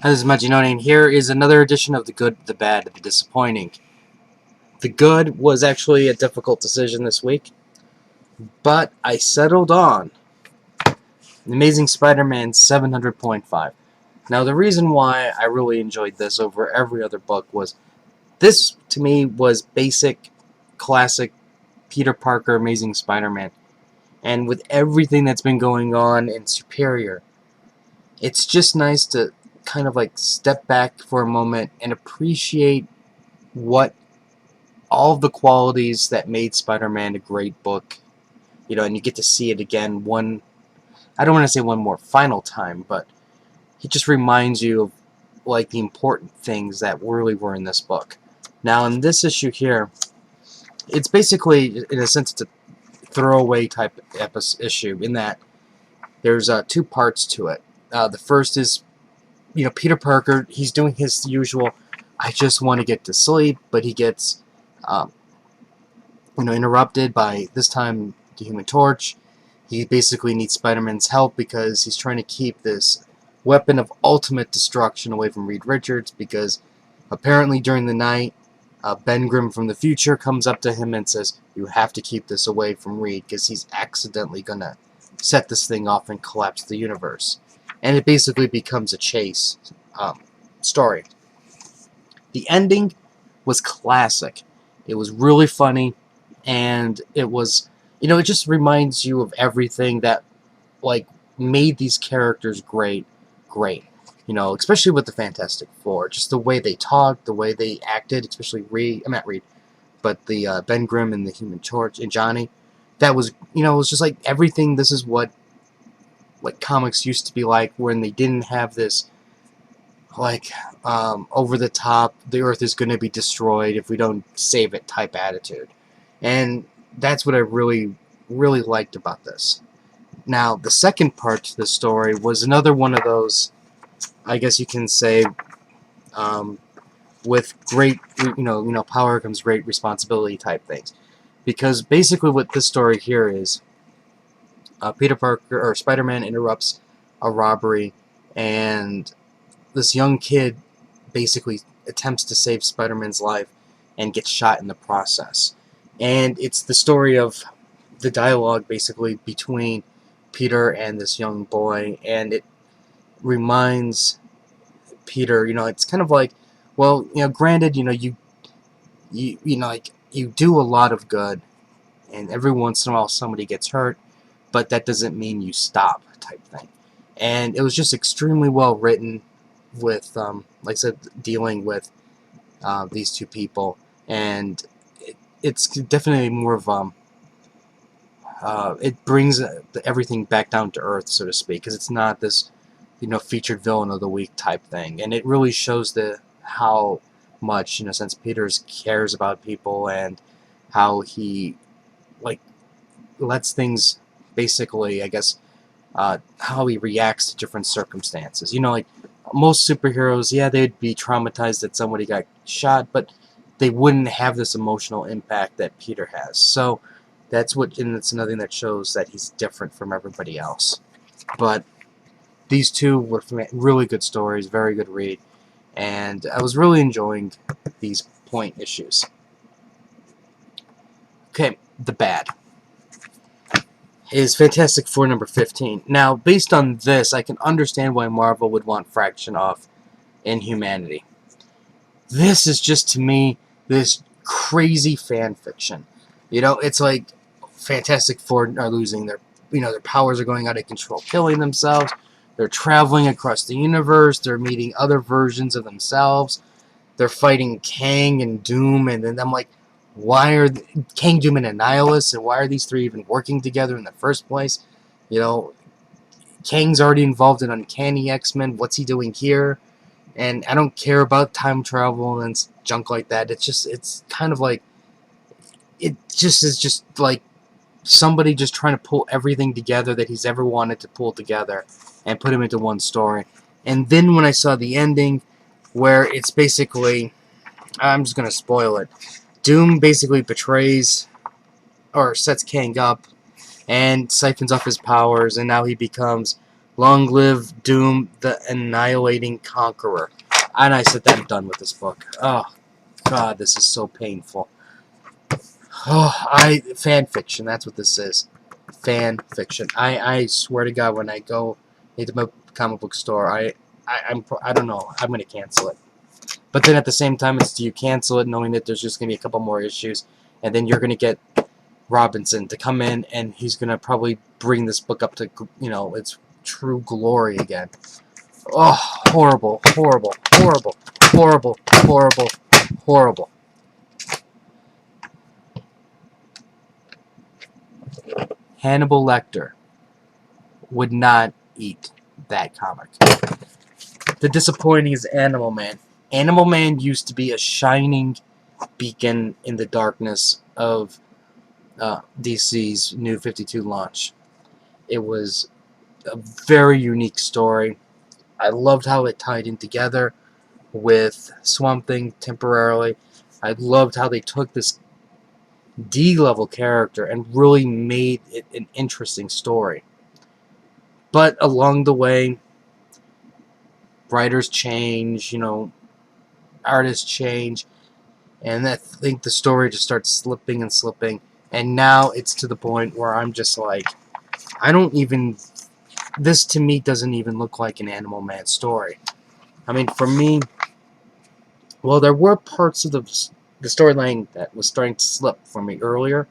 Hi, this is Majinoni, and here is another edition of The Good, the Bad, the Disappointing. The good was actually a difficult decision this week, but I settled on Amazing Spider-Man 700.5. Now, the reason why I really enjoyed this over every other book was this, to me, was basic, classic Peter Parker Amazing Spider-Man. And with everything that's been going on in Superior, it's just nice to kind of like step back for a moment and appreciate what all of the qualities that made Spider-Man a great book, and you get to see it again I don't want to say one more final time, but it just reminds you of like the important things that really were in this book. Now, in this issue here, it's basically, in a sense, it's a throwaway type issue in that there's two parts to it. The first is, Peter Parker, he's doing his usual, I just want to get to sleep, but he gets um, interrupted by, this time, the Human Torch. He basically needs Spider-Man's help because he's trying to keep this weapon of ultimate destruction away from Reed Richards, because apparently during the night, Ben Grimm from the future comes up to him and says, you have to keep this away from Reed because he's accidentally going to set this thing off and collapse the universe. And it basically becomes a chase story. The ending was classic. It was really funny, and it was, it just reminds you of everything that, like, made these characters great. Especially with the Fantastic Four, just the way they talked, the way they acted, especially Reed, not Reed, but the Ben Grimm and the Human Torch and Johnny. That was, it was just like everything. This is what like comics used to be like, when they didn't have this like over the top, the Earth is going to be destroyed if we don't save it type attitude. And that's what I really liked about this. Now, the second part to the story was another one of those, I guess you can say, um, with great, power comes great responsibility type things. Because basically what this story here is, Peter Parker, or Spider-Man, interrupts a robbery, and this young kid basically attempts to save Spider-Man's life and gets shot in the process. And it's the story of the dialogue basically between Peter and this young boy, and it reminds Peter, it's kind of like, well, granted, like, you do a lot of good, and every once in a while somebody gets hurt, but that doesn't mean you stop type thing. And it was just extremely well written with, like I said, dealing with these two people, and it's definitely more of it brings everything back down to earth, so to speak, because it's not this featured villain of the week type thing, and it really shows the how much, since Peters cares about people, and how he like lets things basically, I guess, how he reacts to different circumstances. Like most superheroes, yeah, they'd be traumatized that somebody got shot, but they wouldn't have this emotional impact that Peter has. So and it's another thing that shows that he's different from everybody else. But these two were really good stories, very good read, and I was really enjoying these point issues. Okay, the bad is Fantastic Four number 15. Now, based on this, I can understand why Marvel would want Fraction off Inhumanity. This is just, to me, this crazy fan fiction. It's like Fantastic Four are losing their powers are going out of control, killing themselves. They're traveling across the universe. They're meeting other versions of themselves. They're fighting Kang and Doom, and then I'm like, why are Kang, Doom, and Annihilus, and why are these three even working together in the first place? You know, Kang's already involved in Uncanny X-Men. What's he doing here? And I don't care about time travel and junk like that. It's kind of like, it just is just like somebody just trying to pull everything together that he's ever wanted to pull together and put him into one story. And then when I saw the ending, where it's basically, I'm just going to spoil it, Doom basically betrays or sets Kang up and siphons off his powers, and now he becomes Long live Doom, the Annihilating Conqueror. And I said that I'm done with this book. Oh, God, this is so painful. Oh, fan fiction, that's what this is. Fan fiction. I swear to God, when I go into my comic book store, I don't know, I'm gonna cancel it. But then at the same time, it's, do you cancel it knowing that there's just gonna be a couple more issues, and then you're gonna get Robinson to come in, and he's gonna probably bring this book up to, you know, its true glory again. Oh, horrible, horrible, horrible, horrible, horrible, horrible. Hannibal Lecter would not eat that comic. The disappointing is Animal Man. Animal Man used to be a shining beacon in the darkness of DC's New 52 launch. It was a very unique story. I loved how it tied in together with Swamp Thing temporarily. I loved how they took this D-level character and really made it an interesting story. But along the way, writers change, you know, artists change, and I think the story just starts slipping and slipping. And now it's to the point where I'm just like, I don't even, this to me doesn't even look like an Animal Man story. I mean, for me, well, there were parts of the storyline that was starting to slip for me earlier.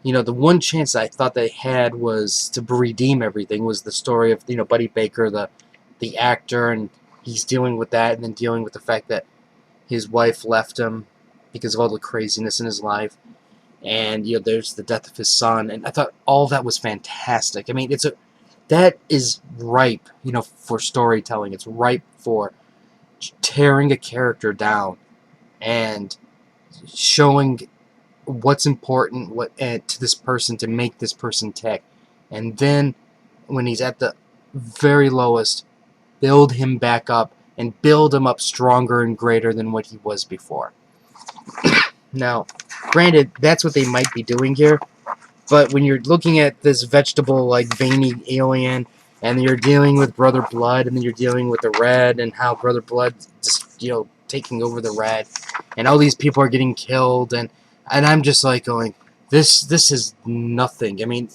You know, the one chance I thought they had was to redeem everything was the story of, you know, Buddy Baker, the actor, and he's dealing with that, and then dealing with the fact that his wife left him because of all the craziness in his life, and, you know, there's the death of his son, and I thought all that was fantastic. I mean, that is ripe, you know, for storytelling. It's ripe for tearing a character down and showing what's important, to this person to make this person tick, and then when he's at the very lowest, build him back up and build him up stronger and greater than what he was before. Now, granted, that's what they might be doing here, but when you're looking at this vegetable, like, veiny alien, and you're dealing with Brother Blood, and then you're dealing with the Red, and how Brother Blood just, you know, taking over the Red, and all these people are getting killed, and I'm just like going, this is nothing. I mean,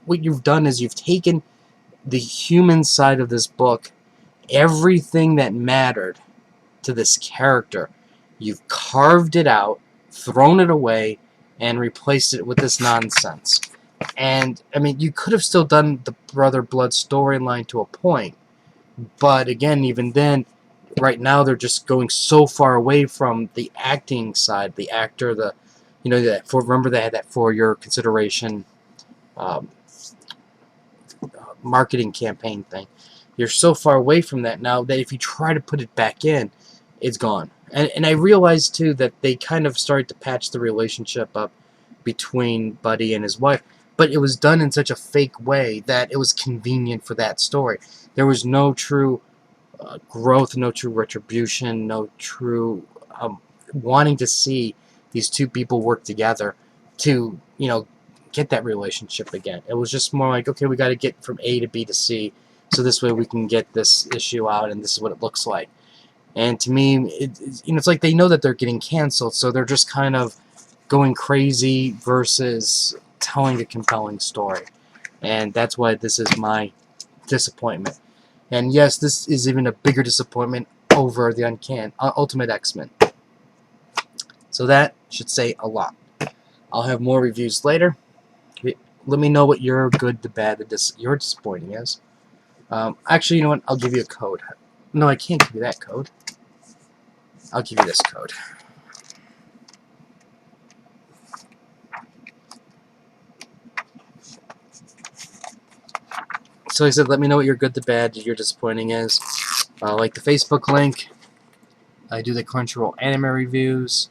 what you've done is you've taken the human side of this book, everything that mattered to this character, you've carved it out, thrown it away, and replaced it with this nonsense. And, I mean, you could have still done the Brother Blood storyline to a point, but again, even then, right now they're just going so far away from the acting side, the actor, you know, remember they had that for your consideration um, marketing campaign thing. You're so far away from that now that if you try to put it back in, it's gone. And I realized, too, that they kind of started to patch the relationship up between Buddy and his wife, but it was done in such a fake way that it was convenient for that story. There was no true growth, no true retribution, no true wanting to see these two people work together to, you know, get that relationship again. It was just more like, okay, we got to get from A to B to C, so this way we can get this issue out, and this is what it looks like. And to me, you know, it's like they know that they're getting canceled, so they're just kind of going crazy versus telling a compelling story. And that's why this is my disappointment. And yes, this is even a bigger disappointment over the Ultimate X-Men. So that should say a lot. I'll have more reviews later. Let me know what your good, the bad, your disappointing is. Actually, you know what? I'll give you a code. No, I can't give you that code. I'll give you this code. So like I said, let me know what your good, the bad, your disappointing is. Like the Facebook link. I do the Crunchyroll anime reviews.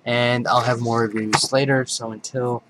And I'll have more reviews later. So until